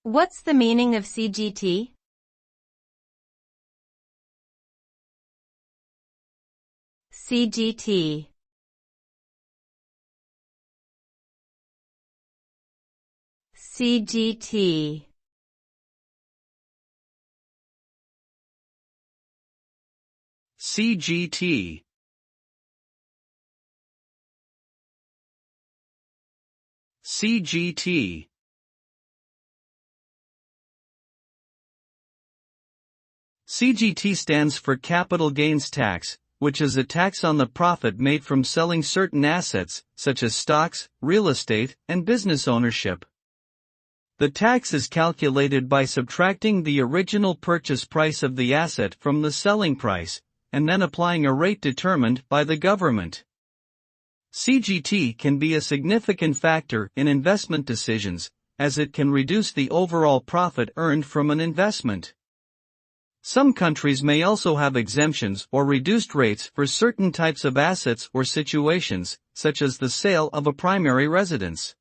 What's the meaning of CGT? CGT. CGT. CGT. CGT. CGT stands for capital gains tax, which is a tax on the profit made from selling certain assets, such as stocks, real estate, and business ownership. The tax is calculated by subtracting the original purchase price of the asset from the selling price, and then applying a rate determined by the government. CGT can be a significant factor in investment decisions, as it can reduce the overall profit earned from an investment. Some countries may also have exemptions or reduced rates for certain types of assets or situations, such as the sale of a primary residence.